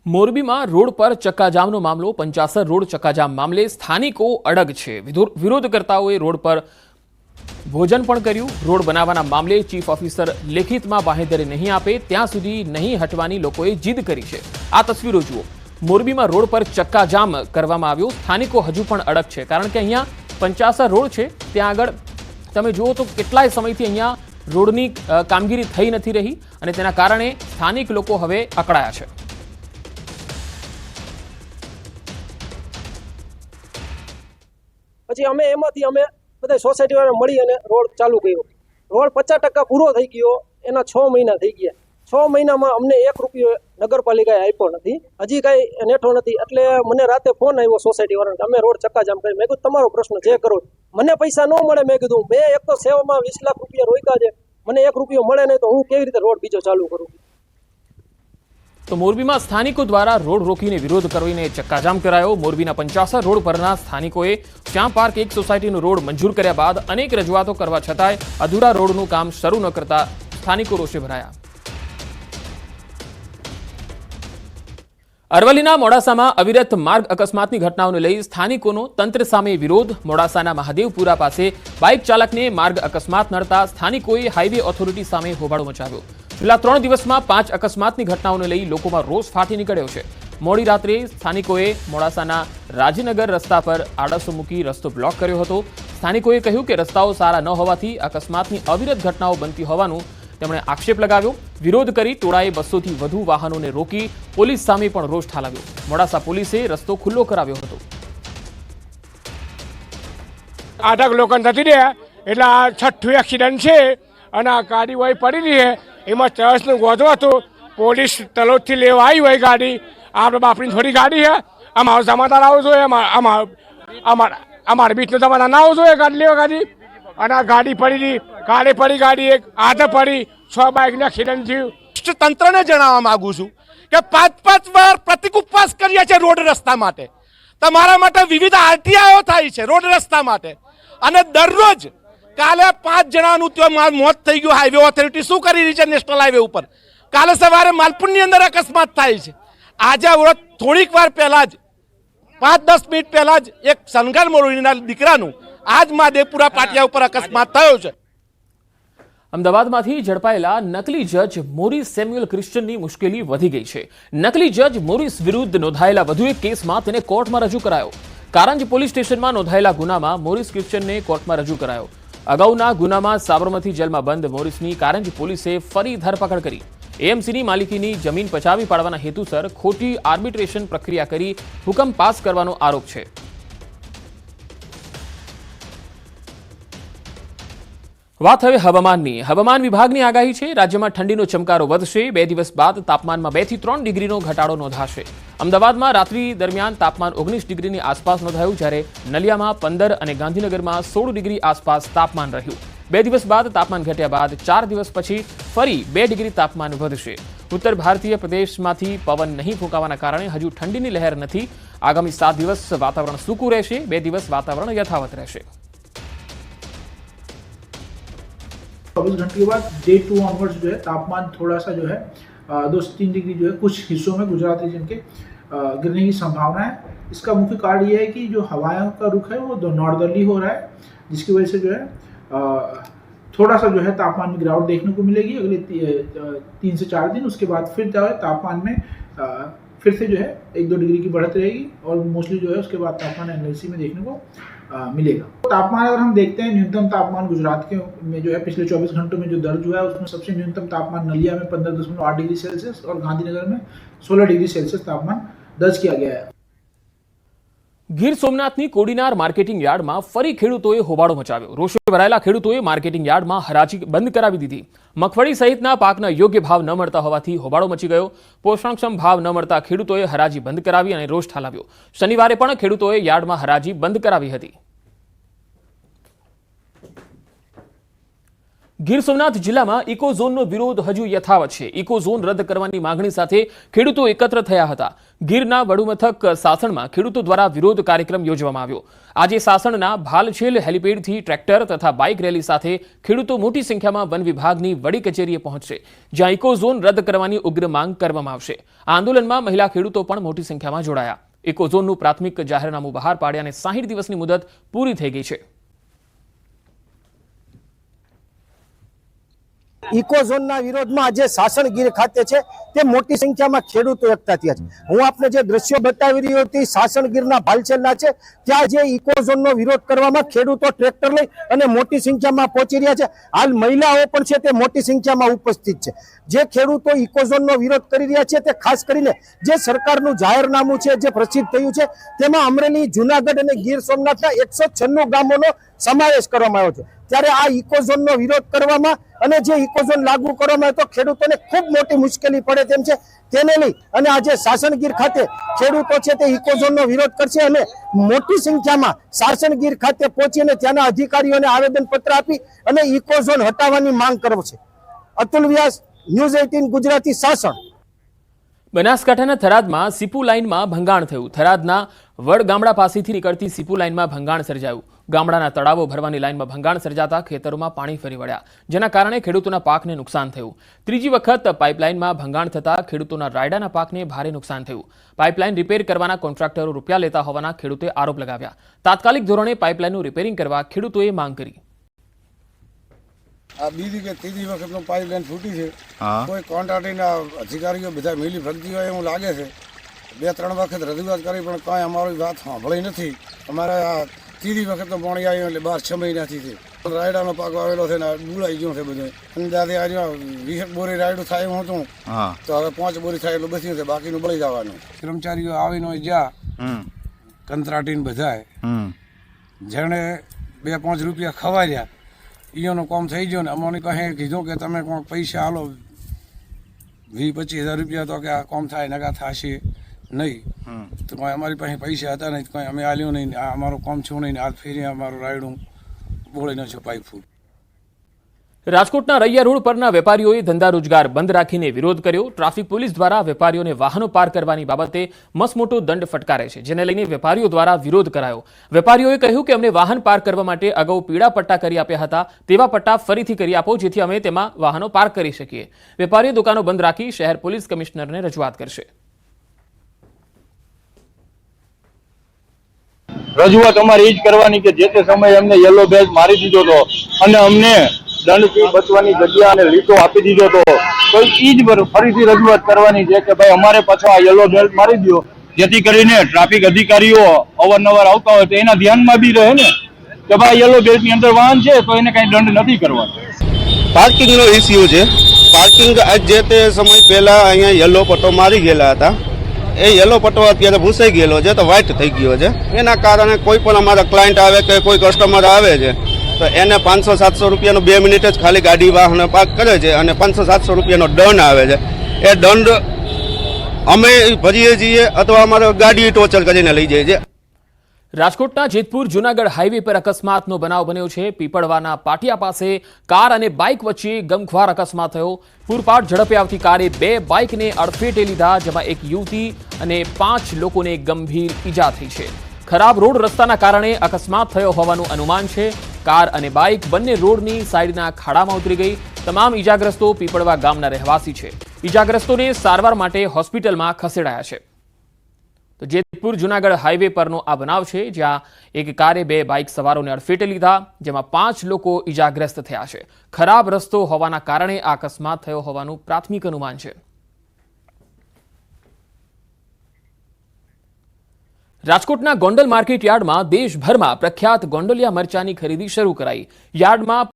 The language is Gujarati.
મોરબીમાં રોડ પર ચક્કાજામનો મામલો 50 રોડ ચક્કાજામ મામલે સ્થાનિકો અડગ છે। વિરોધકર્તાઓએ રોડ પર ભોજન પણ કર્યું। રોડ બનાવવાના મામલે ચીફ ઓફિસર લેખિતમાં બાહેધરી નહીં આપે ત્યાં સુધી નહીં હટવાની લોકોએ જીદ કરી છે। આ તસવીરો જુઓ। મોરબીમાં રોડ પર ચક્કાજામ કરવામાં આવ્યો। સ્થાનિકો હજુ પણ અડગ છે કારણ કે અહીંયા 50 રોડ છે, ત્યાં આગળ તમે જુઓ તો કેટલાય સમયથી અહીંયા રોડની કામગીરી થઈ નથી રહી અને તેના કારણે સ્થાનિક લોકો હવે અકળાયા છે। પછી અમે એમાંથી અમે બધા સોસાયટી વાળા મળી અને રોડ ચાલુ કર્યો। રોડ 50% પૂરો થઈ ગયો, એના 6 મહિના થઈ ગયા। 6 મહિનામાં અમને 1 રૂપિયો નગરપાલિકાએ આપ્યો નથી, હજી કાંઈ નેઠો નથી। એટલે મને રાતે ફોન આવ્યો સોસાયટી વાળાને, અમે રોડ ચક્કાજામ કરી। મેં કીધું તમારો પ્રશ્ન જે કરો, મને પૈસા ન મળે। મેં કીધું મેં એક તો સેવામાં 20 લાખ રૂપિયા રોક્યા છે, મને 1 રૂપિયો મળે નહીં તો હું કેવી રીતે રોડ બીજો ચાલુ કરું। તો મોરબીમાં સ્થાનિકો દ્વારા રોડ રોકીને વિરોધ કરીને ચક્કાજામ કરાયો। મોરબીના 50 રોડ પરના સ્થાનિકોએ શ્યામ પાર્ક એક સોસાયટીનો રોડ મંજૂર કર્યા બાદ અનેક રજૂઆતો કરવા છતાંય અધૂરા રોડનું કામ શરૂ ન કરતા સ્થાનિકો રોષે ભરાયા। અરવલ્લીના મોડાસામાં અવિરત માર્ગ અકસ્માતની ઘટનાઓને લઈ સ્થાનિકોનો તંત્ર સામે વિરોધ। મોડાસાના મહાદેવપુરા પાસે બાઇક ચાલકને માર્ગ અકસ્માત નડતા સ્થાનિકોએ હાઈવે ઓથોરિટી સામે હોબાળો મચાવ્યો। છેલ્લા 3 દિવસમાં 5 અકસ્માતની ઘટનાઓને લઈ લોકોમાં રોષ ફાટી નીકળ્યો છે। મોડી રાત્રે સ્થાનિકોએ મોડાસાના રાજીનગર રસ્તા પર આડસો મૂકી રસ્તો બ્લોક કર્યો હતો। સ્થાનિકોએ કહ્યું કે રસ્તાઓ સારા ન હોવાથી અકસ્માતની અવિરત ઘટનાઓ બનતી હોવાનું તેમણે આક્ષેપ લગાવ્યો। વિરોધ કરી ટોળાએ 200થી વધુ વાહનોને રોકી પોલીસ સામે પણ રોષ ઠાલવ્યો। મોડાસા પોલીસે રસ્તો ખુલ્લો કરાવ્યો હતો। આટક લોકો નથી રહ્યા એટલે આ છઠ્ઠું એક્સિડન્ટ છે અને આ ગાડી વહી પડી છે, એમાં ચર્ચનું ગોધો હતો, પોલીસ તલોદથી લેવા આવી હોય ગાડી, આપણે બાપની થોડી ગાડી છે, અમારો જમાદાર આવવો જોઈએ, અમારે બીચનો જમાદાર ના આવવો જોઈએ ગાડી લેવા ગાડી, અને આ ગાડી પડી હતી, કાલે પડી ગાડી, એક હાથે પડી, 6 બાઇકનું એક્સિડન્ટ થયું। તંત્રને જણાવવા માંગુ છું કે 5 વાર પ્રતિક ઉપવાસ કર્યા છે રોડ રસ્તા માટે। તમારા માટે વિવિધ આરટીઆઈઓ થાય છે રોડ રસ્તા માટે, અને દરરોજ કાલે 5 જણાનું ત્યાં મોત થઈ ગયું। હાઈવે ઓથોરિટી શું કરી રહી છે નેશનલ હાઈવે ઉપર? કાલે સવારે માલપુરની અંદર અકસ્માત થાય છે। આજે થોડીક વાર પહેલા જ 5-10 મિનિટ પહેલા જ એક સનગર મોરબીના દીકરાનું આજ મહાદેવપુરા પાટિયા ઉપર અકસ્માત થયો છે। અમદાવાદમાંથી ઝડપાયેલા નકલી જજ મોરિસ સેમ્યુઅલ ક્રિશ્ચનની મુશ્કેલી વધી ગઈ છે। નકલી જજ મોરિસ વિરુદ્ધ નોંધાયેલા વધુ એક કેસમાં તેને કોર્ટમાં રજૂ કરાયો। કારંજ પોલીસ સ્ટેશનમાં નોંધાયેલા ગુનામાં મોરિસ ક્રિશ્ચનને કોર્ટમાં રજૂ કરાયો। અગાઉના ગુનામાં સાબરમતી જેલમાં બંધ મોરિસની કારંજ પોલીસે ફરી ધરપકડ કરી। એએમસીની માલિકીની જમીન પચાવી પાડવાના હેતુસર ખોટી આર્બિટ્રેશન પ્રક્રિયા કરી હુકમ પાસ કરવાનો આરોપ છે। વાત હવે હવામાનની। હવામાન વિભાગની આગાહી છે, રાજ્યમાં ઠંડીનો ચમકારો વધશે। 2 દિવસ બાદ તાપમાનમાં 2 થી 3 ડિગ્રીનો ઘટાડો નોંધાશે। અમદાવાદમાં રાત્રિ દરમિયાન તાપમાન 19 ડિગ્રીની આસપાસ નોંધાયું, જ્યારે નલિયામાં 15 અને ગાંધીનગરમાં 16 ડિગ્રી આસપાસ તાપમાન રહ્યું। 2 દિવસ બાદ તાપમાન ઘટ્યા બાદ 4 દિવસ પછી ફરી 2 ડિગ્રી તાપમાન વધશે। ઉત્તર ભારતીય પ્રદેશમાંથી પવન નહીં ફૂંકાવાના કારણે હજુ ઠંડીની લહેર નથી। આગામી 7 દિવસ વાતાવરણ સૂકું રહેશે, 2 દિવસ વાતાવરણ યથાવત રહેશે। 24 घंटे के बाद डे 2 ऑनवर्ड्स जो है तापमान थोड़ा सा जो है 2 से 3 डिग्री जो है कुछ हिस्सों में गुजरात रीजन के गिरने की संभावना है। इसका मुख्य कारण ये है कि जो हवाओं का रुख है वो नॉर्दर्ली हो रहा है, जिसकी वजह से जो है थोड़ा सा जो है तापमान में गिरावट देखने को मिलेगी अगले 3 से 4 दिन। उसके बाद फिर जो है तापमान में फिर से जो है 1-2 डिग्री की बढ़त रहेगी और मोस्टली जो है उसके बाद तापमान एनएलसी में देखने को मिलेगा। तापमान अगर हम देखते हैं, न्यूनतम तापमान गुजरात के में जो है पिछले 24 घंटों में जो दर्ज हुआ है उसमें सबसे न्यूनतम तापमान नलिया में 15.8 डिग्री सेल्सियस और गांधीनगर में 16 डिग्री सेल्सियस तापमान दर्ज किया गया है। ગીર સોમનાથની કોડીનાર માર્કેટિંગ યાર્ડમાં ફરી ખેડૂતોએ હોબાળો મચાવ્યો। રોષે ભરાયેલા ખેડૂતોએ માર્કેટિંગ યાર્ડમાં હરાજી બંધ કરાવી દીધી। મગફળી સહિતના પાકના યોગ્ય ભાવ ન મળતા હોવાથી હોબાળો મચી ગયો। પોષણક્ષમ ભાવ ન મળતા ખેડૂતોએ હરાજી બંધ કરાવી અને રોષ ઠાલવ્યો। શનિવારે પણ ખેડૂતોએ યાર્ડમાં હરાજી બંધ કરાવી હતી। ગીર સોમનાથ જિલ્લામાં ઇકો ઝોનનો વિરોધ હજુ યથાવત છે. ઇકો ઝોન રદ કરવાની માંગણી સાથે ખેડૂતો એકત્ર થયા હતા. ગીરના વડુમથક સાસણમાં ખેડૂતો દ્વારા વિરોધ કાર્યક્રમ યોજવામાં આવ્યો. આજે સાસણના ભાલછેલ હેલિપેડથી ટ્રેક્ટર તથા બાઇક રેલી સાથે ખેડૂતો મોટી સંખ્યામાં વન વિભાગની વડી કચેરીએ પહોંચશે, જ્યાં ઇકો ઝોન રદ કરવાની ઉગ્ર માંગ કરવામાં આવશે. આ આંદોલનમાં મહિલા ખેડૂતો પણ મોટી સંખ્યામાં જોડાયા. ઇકો ઝોનનું પ્રાથમિક જાહેરનામું બહાર પાડ્યા અને 60 દિવસની મુદત પૂરી થઈ ગઈ છે. ઇકો ઝોનના વિરોધમાં આજે સાસણ ગીર ખાતે છે તે મોટી સંખ્યામાં ખેડૂતો એકઠા થયા છે. હું આપને જે દ્રશ્યો બતાવી રહ્યો હતી સાસણ ગીરના ભાલછેલના છે, ત્યાં જે ઇકો ઝોનનો વિરોધ કરવામાં ખેડૂતો ટ્રેક્ટર લઈ અને મોટી સંખ્યામાં પહોંચી રહ્યા છે. હાલ મહિલાઓ પણ છે તે મોટી સંખ્યામાં ઉપસ્થિત છે. જે ખેડૂતો ઇકો ઝોનનો વિરોધ કરી રહ્યા છે તે ખાસ કરીને જે સરકારનું જાહેરનામું છે જે પ્રસિદ્ધ થયું છે તેમાં અમરેલી, જુનાગઢ અને ગીર સોમનાથના 196 ગામોનો સમાવેશ કરવામાં આવ્યો છે. ત્યારે આ ઇકો ઝોનનો વિરોધ કરવામાં અને જે ઇકો ઝોન લાગુ કરવામાં આવે તો ખેડૂતોને ખૂબ મોટી મુશ્કેલી પડે તેમ છે. તેને લઈ અને આજે સાસણગીર ખાતે ખેડૂતો છે તે ઇકો ઝોનનો વિરોધ કરશે અને મોટી સંખ્યામાં સાસણગીર ખાતે પહોંચીને ત્યાંના અધિકારીઓને આવેદનપત્ર આપી અને ઇકો ઝોન હટાવવાની માંગ કરશે. અતુલ વ્યાસ, ન્યૂઝ 18 ગુજરાતી, સાસણ. બનાસકાંઠાના થરાદમાં સીપુ લાઇનમાં ભંગાણ થયું. થરાદના વડ ગામડા પાસેથી નીકળતી સીપુ લાઇનમાં ભંગાણ સર્જાયું. ગામડાના તળાવો ભરવાની લાઇનમાં ભંગાણ સર્જાતા ખેતરોમાં પાણી ફરી વળ્યા, જેના કારણે ખેડૂતોના પાકને નુકસાન થયું. ત્રીજી વખત પાઇપલાઇનમાં ભંગાણ થતા ખેડૂતોના રાયડાના પાકને ભારે નુકસાન થયું. પાઇપલાઇન રિપેર કરવાના કોન્ટ્રાક્ટરો રૂપિયા લેતા હોવાના ખેડૂતોએ આરોપ લગાવ્યા. તાત્કાલિક ધોરણે પાઇપલાઇનનું રિપેરિંગ કરવા ખેડૂતોએ માંગ કરી. આ બીજી કે ત્રીજી વખતનો પાઇપલાઇન ફૂટી છે. કોઈ કોન્ટ્રાક્ટરના અધિકારીઓ બધા મિલી ભગતી હોય એવું લાગે છે. 2-3 વખત રજૂઆત કરી પણ કાંઈ અમારી વાત સાંભળી નથી. અમારે આ ત્રીજી વખતનો પાણી આવ્યો એટલે 12-6 મહિનાથી છે. રાયડાનો પાક આવેલો છે ને ડૂળાઈ ગયો છે બધું. અંદાજે આજે 20 બોરી રાયડું થાય એવું હતું તો હવે 5 બોરી થાય એટલું બચ્યું છે, બાકીનું બળી જવાનું. કર્મચારીઓ આવીને જ્યાં કંત્રાટીને બધાય જેણે 2-5 રૂપિયા ખવાર્યા ઈઓનું કામ થઈ ગયું ને અમને કહે કીધું કે તમે કોઈ પૈસા હાલો 20-25 હજાર રૂપિયા તો કે આ કામ થાય નકા થશે નહીં. તો કોઈ અમારી પાસે પૈસા હતા નહીં, કંઈ અમે આલ્યું નહીં. આ અમારું કામ છું નહીં. હાથ ફેરી અમારું રાયડું બોળી નાખ્યું પાઇપ ફૂટ. રાજકોટના રૈયા રોડ પરના વેપારીઓએ ધંધા રોજગાર બંધ રાખીને વિરોધ કર્યો. ટ્રાફિક પોલીસ દ્વારા વેપારીઓને વાહનો પાર્ક કરવાની બાબતે મસમોટો દંડ ફટકારે છે, જેને લઈને વેપારીઓ દ્વારા વિરોધ કરાયો. વેપારીઓએ કહ્યું કે અમને વાહન પાર્ક કરવા માટે અગાઉ પીળા પટ્ટા કરી આપ્યા હતા, તેવા પટ્ટા ફરીથી કરી આપો જેથી અમે તેમાં વાહનો પાર્ક કરી શકીએ. વેપારીઓ દુકાનો બંધ રાખી શહેર પોલીસ કમિશનરને રજૂઆત કરશે. રજૂઆત અમારી એ જ કરવાની કે જે તે સમયે અમને યલો બેગ મારી દીધો હતો અને અમને દંડથી બચવાની જગ્યા અને લીટો આપી દીધો હતો, તો એ જ ફરીથી રજૂઆત કરવાની છે કે ભાઈ અમારે પાછો આ યલો બેલ્ટ મારી દો, જેથી કરીને ટ્રાફિક અધિકારીઓ અવારનવાર આવતા હોય તો એના ધ્યાનમાં બી રહે ને કે ભાઈ યલો બેલ્ટની અંદર વાહન છે તો એને કઈ દંડ નથી કરવાનો. પાર્કિંગનો ઇસ્યુ છે. પાર્કિંગ જે તે સમય પહેલા અહીંયા યલો પટ્ટો મારી ગયેલા હતા, એ યલો પટ્ટો અત્યારે ભૂસાઈ ગયેલો છે તો વ્હાઇટ થઈ ગયો છે. એના કારણે કોઈ પણ અમારા ક્લાયન્ટ આવે કે કોઈ કસ્ટમર આવે છે તો એને 500-700 રૂપિયાનો 2 મિનિટ જ ખાલી ગાડી વાહન પાર્ક કરે છે અને 500-700 રૂપિયાનો દંડ આવે છે. એ દંડ અમે ભરીએ છીએ અથવા અમારે ગાડી ટોચર કરીને લઈ જાય છે. રાજકોટના જેતપુર જૂનાગઢ હાઈવે પર અકસ્માતનો બનાવ બન્યો છે. પીપળવાના પાટિયા પાસે કાર અને બાઇક વચ્ચે ગમખ્વાર અકસ્માત થયો. પૂરપાટ ઝડપે આવતી કારે 2 બાઇકને અડફેટે લીધા, જેમાં એક યુવતી અને 5 લોકોને ગંભીર ઈજા થઈ છે. ખરાબ રોડ રસ્તાના કારણે અકસ્માત થયો હોવાનું અનુમાન છે. કાર અને બાઇક બંને રોડની સાઈડના ખાડામાં ઉતરી ગઈ. તમામ ઈજાગ્રસ્તો પીપળવા ગામના રહેવાસી છે. ઈજાગ્રસ્તોને સારવાર માટે હોસ્પિટલમાં ખસેડાયા છે. તો જેતપુર જૂનાગઢ હાઈવે પરનો આ બનાવ છે, જ્યાં એક કારે 2 બાઇક સવારોને અડફેટે લીધા, જેમાં 5 લોકો ઈજાગ્રસ્ત થયા છે. ખરાબ રસ્તો હોવાના કારણે આ અકસ્માત થયો હોવાનું પ્રાથમિક અનુમાન છે. રાજકોટના ગોંડલ માર્કેટ યાર્ડમાં દેશભરમાં પ્રખ્યાત ગોંડલિયા મરચાની ખરીદી શરૂ કરાઈ. યાર્ડમાં